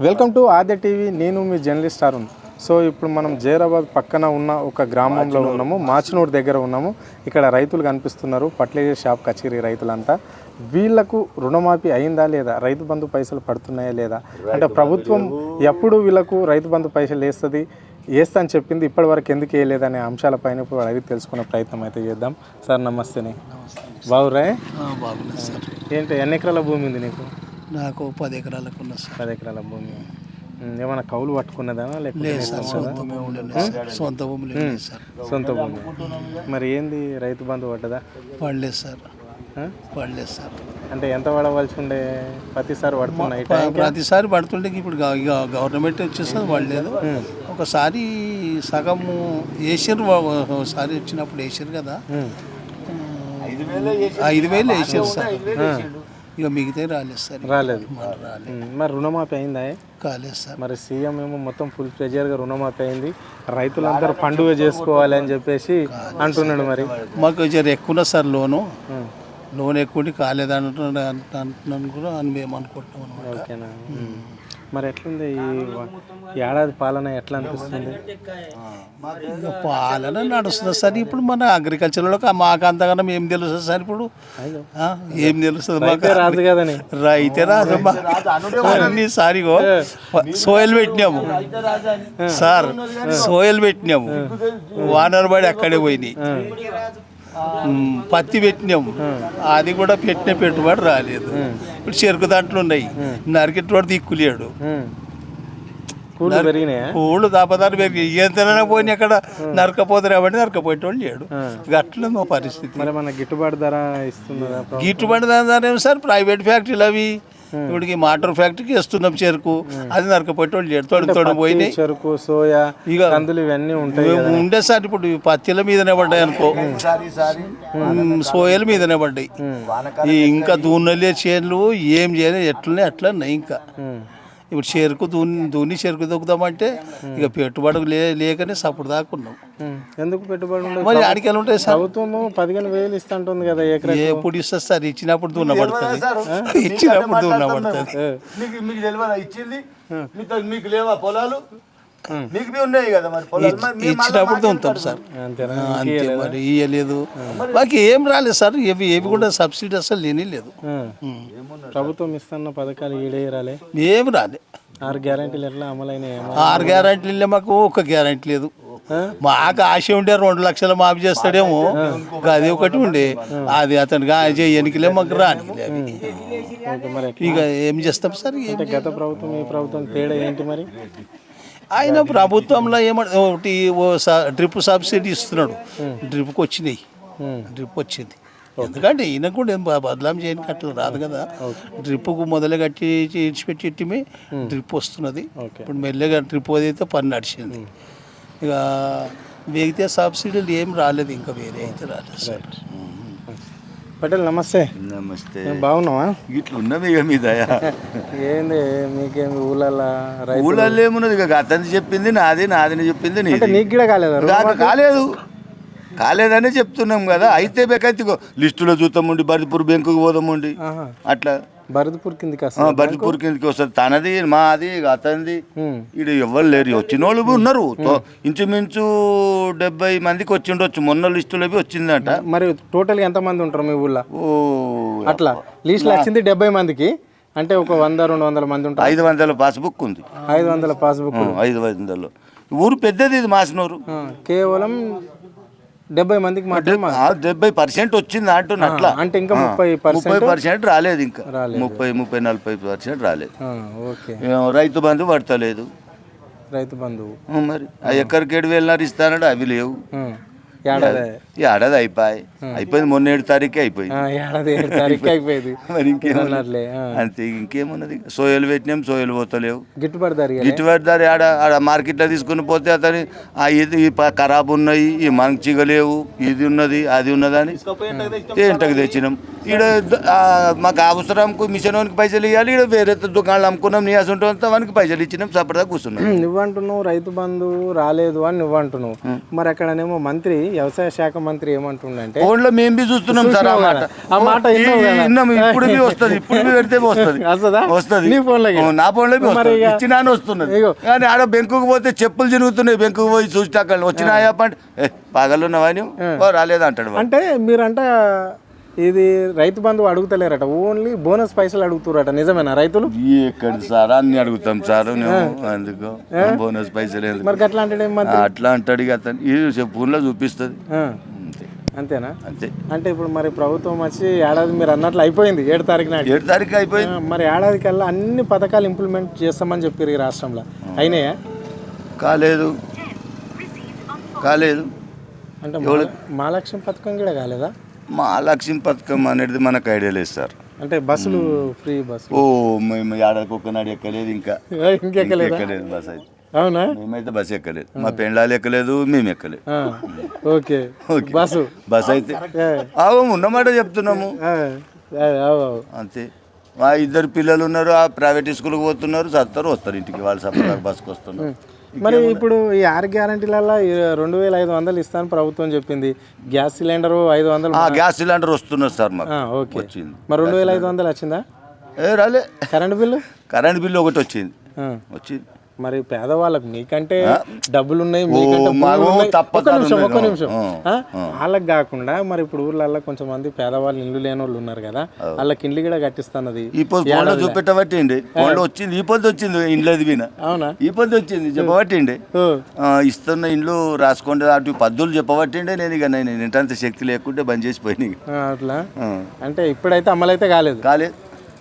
Welcome to Aadya TV. నేను మీ journalist Arun. So ఇప్పుడు మనం జైరాబాద్ పక్కన ఉన్న ఒక గ్రామంలో ఉన్నాము, మాచినూరు దగ్గర ఉన్నాము. ఇక్కడ రైతులు కనిపిస్తున్నారు, ఫర్టిలైజర్ షాప్ కచేరీ రైతులంతా. వీళ్లకు రుణమాఫీ అయిందా లేదా, రైతు బంధు పైసలు పడుతున్నాయా లేదా, అంటే ప్రభుత్వం ఎప్పుడు వీళ్ళకు రైతు బంధు పైసలు వేస్తా అని చెప్పింది, ఇప్పటి వరకు ఎందుకు వేయలేదనే అంశాలపైన ఇప్పుడు అడిగి తెలుసుకునే ప్రయత్నం అయితే చేద్దాం. సార్ నమస్తేనే, బాగురా? ఏంటి, ఎన్ని ఎకరాల భూమి ఉంది నీకు? నాకు 10 ఎకరాలకు ఉన్న సార్. 10 ఎకరాల భూమి. ఏమైనా కౌలు పట్టుకున్నదా లేకపోతే సొంత భూములు సార్. సొంత భూమి. మరి ఏంది రైతు బంధు పడ్డదా? పడలేదు సార్, పడలేదు సార్. అంటే ఎంత పడవలసి ఉండే? ప్రతిసారి పడుతున్నాయి, ప్రతిసారి పడుతుండే. ఇప్పుడు ఇక గవర్నమెంట్ వచ్చేస్తుంది, పడలేదు. ఒకసారి సగము వేసారు, ఒకసారి వచ్చినప్పుడు వేసారు కదా, 5,000 వేసారు సార్. ఇక మిగతా రాలేదు సార్. రాలేదు. మరి రుణమాఫీ అయిందా? కాలేదు సార్. మరి సీఎం ఏమో మొత్తం ఫుల్ ప్రెజర్గా రుణమాఫీ అయింది, రైతులందరూ పండుగ చేసుకోవాలి అని చెప్పేసి అంటున్నాడు. మరి మాకు జర ఎక్కువ సార్ లోన్ ఎక్కువ కాలేదు అంటున్నాను కూడా అని మేము అనుకుంటున్నాం అనమాట. ఓకేనా? మరి ఎట్లుంది ఈ ఏడాది పాలన, ఎట్లా అనిపిస్తుంది? ఇంకా పాలన నడుస్తుంది సార్. ఇప్పుడు మన అగ్రికల్చర్లో మాకు అంతగానో ఏం తెలుస్తుంది సార్? ఇప్పుడు ఏం తెలుస్తుంది మాకు? రాదు కదని రైతే రాదు. అన్నిసారిగో సోయల్ పెట్టినాము సార్, సోయల్ పెట్టినాము, వానర్ పడి అక్కడే పోయినాయి. పత్తి పెట్టినాము, అది కూడా పెట్టిన పెట్టుబడి రాలేదు. ఇప్పుడు చెరుకు దాంట్లో ఉన్నాయి, నరికెట్టుబడి దిక్కులేడు. కూళ్ళు దాపదాలు పెరిగి ఎంతైనా పోయినా అక్కడ నరకపోతే కాబట్టి నరకపోయేటోళ్ళు లేడు. అట్లా మా పరిస్థితి. మరి మన గిట్టుబాటు ధర ఇస్తుందా? గిట్టుబాటు ధర ఏమి సార్, ప్రైవేట్ ఫ్యాక్టరీలు అవి. ఇప్పటికి మోటార్ ఫ్యాక్టరీకి వేస్తున్నాం చెరుకు, అది నరకపోయేటోళ్ళు లేడు. తోడు పోయినాయి. చెరుకు, సోయా, ఇక కందులు ఇవన్నీ ఉంటాయి ఉండే సార్. ఇప్పుడు పత్తిల మీదనే పడ్డాయి అనుకో, సోయల మీదనే పడ్డాయి. ఇంకా దూన్నలే చేనులు ఏం చేయలేదు, ఎట్లనే అట్లా ఉన్నాయి. ఇంకా ఇప్పుడు చెరుకు దున్ని చెరుకు దొక్కుదామంటే ఇక పెట్టుబడి లేకనే సపోర్ట్ దాకున్నాం. ఎందుకు పెట్టుబడి మరి ఆడికెళ్ళి ఉంటాయి సార్. ప్రభుత్వం 15,000 ఇస్తుంటుంది కదా. ఎప్పుడు ఇస్తుంది సార్? ఇచ్చినప్పుడు దున్నబడుతుంది, ఇచ్చినప్పుడు దున్నబడుతుంది. మీకు లేవా పొలాలు? ఇచ్చినప్పుడు దున్నుతాం సార్, అంతే. మరి ఇయ్యలేదు, మాకు ఏం రాలేదు సార్. ఏవి కూడా సబ్సిడీ అసలు లేదు. ప్రభుత్వం ఇస్తున్న పథకాలు ఈడేరాలే, ఏమి రాలే. 6 గ్యారెంటీలు ఎట్లా అమలైనాయి? 6 గ్యారెంటీలు మాకు ఒక గ్యారెంటీ లేదు. మాకు ఆశ ఉండే 2 లక్షలు మాఫీ చేస్తాడేమో, అది ఒకటి ఉండే. అది అతనికి చేయనికిలే, మాకు రానికిలే. ఇక ఏం చేస్తాం సార్? గత ప్రభుత్వం ఈ ప్రభుత్వం తేడా ఏంటి మరి? ఆయన ప్రభుత్వంలో ఒకటి డ్రిప్ సబ్సిడీ ఇస్తున్నాడు, డ్రిప్కి వచ్చినాయి, డ్రిప్ వచ్చింది. ఎందుకంటే ఈయన కూడా ఏం బదలాం చేయడానికి అట్లా రాదు కదా. డ్రిప్కు మొదలు కట్టి ఇచ్చిపెట్టి డ్రిప్ వస్తున్నది. ఇప్పుడు మెల్లగా డ్రిప్ అయితే పని నడిచింది. ఇక మిగతా సబ్సిడీలు ఏం రాలేదు, ఇంకా వేరే అయితే రాలేదు సార్. పటేల్ నమస్తే. నమస్తే. బాగున్నావా? ఇట్లా ఉన్నది ఇక మీ దయ. ఏంది మీకేమి ఊళ్ళల్లో ఏమున్నది? ఇక అతని చెప్పింది నాది, నాదని చెప్పింది నీకు కూడా కాలేదు. కాలేదనే చెప్తున్నాం కదా. అయితే బెకైతే లిస్టులో చూద్దామండి, బరిపూర్ బ్యాంకుకి పోదామండి. అట్లా బరిపూర్ కిందకి వస్తుంది. తనది, మాది, అతనిది. ఇక్కడ ఎవరు లేరు. వచ్చిన వాళ్ళు ఉన్నారు, ఇంచుమించు 70 మందికి వచ్చి ఉండొచ్చు. మొన్న లిస్టులో వచ్చిందంట. మరి టోటల్ ఎంత మంది ఉంటారు మీ ఊళ్ళో? అట్లా లిస్టులో వచ్చింది 70 మందికి, అంటే ఒక 100-200 మంది ఉంటారు. 500 పాస్బుక్ ఉంది. 500 పాస్బుక్. 500. ఊరు పెద్దది, ఇది మాసినూరు. కేవలం 70 మందికి మాత్రం 70% వచ్చింది అంటున్నా. అట్లా అంటే ఇంకా 30% రాలేదు. ఇంకా 30-40% రాలేదు. రైతు బంధు పడతలేదు. రైతు బంధువు మరి ఎక్కడికి 7,000 ఇస్తానడు, అవి లేవు. ఏడాది అయిపోయింది. మొన్న 7 తారీఖే అయిపోయింది. మరి ఇంకేమన్నట్లే, అంతే. ఇంకేమున్నది? సోయలు పెట్టినాం, సోయలు పోతలేవు. గిట్టుబాటు ధర ఆడ మార్కెట్లో తీసుకుని పోతే అతని ఇది ఖరాబ్ ఉన్నాయి, ఈ మంచిగా లేవు, ఇది ఉన్నది, అది ఉన్నదని ఎంటకు తెచ్చినాం. ఈడ మాకు అవసరంకు మిషన్ పైసలు ఇవ్వాలి. ఈడ వేరే దుకాణాలు అమ్ముకున్నాం, నీ అసంటే వానికి పైసలు ఇచ్చినాం, సపరేట్గా కూర్చున్నాం. నువ్వంటున్నావు రైతు బంధు రాలేదు అని నువ్వంటున్నావు. మరి అక్కడనేమో మంత్రి, వ్యవసాయ శాఖ మంత్రి ఏమంటుండంటే ఫోన్లో మేము బి చూస్తున్నాం సార్ ఆ మాట ఆ మాట విన్నావు కదా? విన్నాం. ఇప్పుడు బి వస్తుంది, ఇప్పుడు బి పెడితే వస్తుంది వస్తుందా? వస్తుంది నీ ఫోన్లోకి? నా ఫోన్లో బి మరి వస్తుంది, ఇక- ఇచ్చినాను వస్తున్నది. ఇగో. కానీ ఆడ బెంకుకు పోతే చెప్పులు తిరుగుతున్నాయి, బెంకుకు పోయి చూసినాక వచ్చినాయా అంటే పగలున్నావా నువ్వు రాలేదంటాడు వాడు. అంటే మీరంట ఇది రైతు బంధువు అడుగుతలేరట, ఓన్లీ బోనస్ పైసలు అడుగుతారట, నిజమేనా రైతులు? ఎక్కడి సార్ అన్ని అడుగుతాం సార్ మేము, అందుకు బోనస్ పైసలు ఎందుకు? మరి అట్లా అంటే మంత్రి అట్లా అంటాడు ఇక అతను, ఇది ఫోన్లో చూపిస్తుంది ఆ, అంతే అంతేనా? అంతే. అంటే ఇప్పుడు మరి ప్రభుత్వం వచ్చి ఏడాది మీరు అన్నట్లు అయిపోయింది 7 తారీఖు నాడు. 7 తారీఖు అయిపోయింది. మరి ఏడాది కల్లా అన్ని పథకాలు ఇంప్లిమెంట్ చేస్తామని చెప్పారు ఈ రాష్ట్రంలో, అయినాయా? కాలేదు కాలేదు. అంటే మా లక్ష్యం పథకం కూడా కాలేదా? మా లక్ష్యం పథకం అనేది మనకు ఐడియా లేదు సార్. అంటే బస్సులు ఫ్రీ బస్సు ఓ మేము ఏడాదికి ఒక్కనాడు ఎక్కలేదు, ఇంకా ఇంకెక్కలేదా? ఎక్కలేదు బస్ అయితే. అవునా? మేమైతే బస్ ఎక్కలేదు, మా పెండ్లాలు ఎక్కలేదు, మేము ఎక్కలేదు. ఆ, ఓకే ఓకే. బస్సు బస్ అయితే ఏ, ఉన్నమాట చెప్తున్నాము ఆ, అవు, అవు. అంతే. మా 2 పిల్లలు ఉన్నారు, ఆ ప్రైవేట్ స్కూల్కి పోతున్నారు, చదువుతారు, వస్తారు ఇంటికి, వాళ్ళు సపరేట్ బస్కి వస్తున్నారు. మరి ఇప్పుడు ఈ 6 గ్యారంటీలలో 2500 ఇస్తాను ప్రభుత్వం చెప్పింది, గ్యాస్ సిలిండర్ 500. గ్యాస్ సిలిండర్ వస్తున్నారు సార్ మాకు, ఓకే. వచ్చింది. మరి 2500 వచ్చిందా? రాలే. Current bill? కరెంట్ బిల్లు ఒకటి వచ్చింది. ఆ. వచ్చింది. మరి పేదవాళ్ళకు మీకంటే డబ్బులు ఉన్నాయి, మీకంటే మాకు భూములు ఉన్నాయి. తప్పకుండా ఒక్క నిమిషం ఉన్నాయి. వాళ్ళకి కాకుండా మరి ఇప్పుడు ఊర్లలో కొంచెం మంది పేదవాళ్ళు ఇల్లు లేని వాళ్ళు ఉన్నారు కదా, వాళ్ళకి ఇండ్లు కూడా కట్టిస్తున్నది. ఈ పొద్దు ఫోన్లో చూపెట్టబట్టిండి, ఫోన్లో వచ్చింది, ఈ పొద్దు వచ్చింది ఇండ్లది విన, అవునా? ఈ పొద్దు వచ్చింది చెప్పబట్టిండి. ఓ, ఇస్తున్న ఇండ్లు రాసుకోండి అటు పద్దులు చెప్పబట్టిండే. నేను ఇక నేను ఇంటంత శక్తి లేకుంటే బంద్ చేసి పోయినాయి. అట్లా అంటే ఇప్పుడైతే అమలైతే కాలేదు. కాలేదు.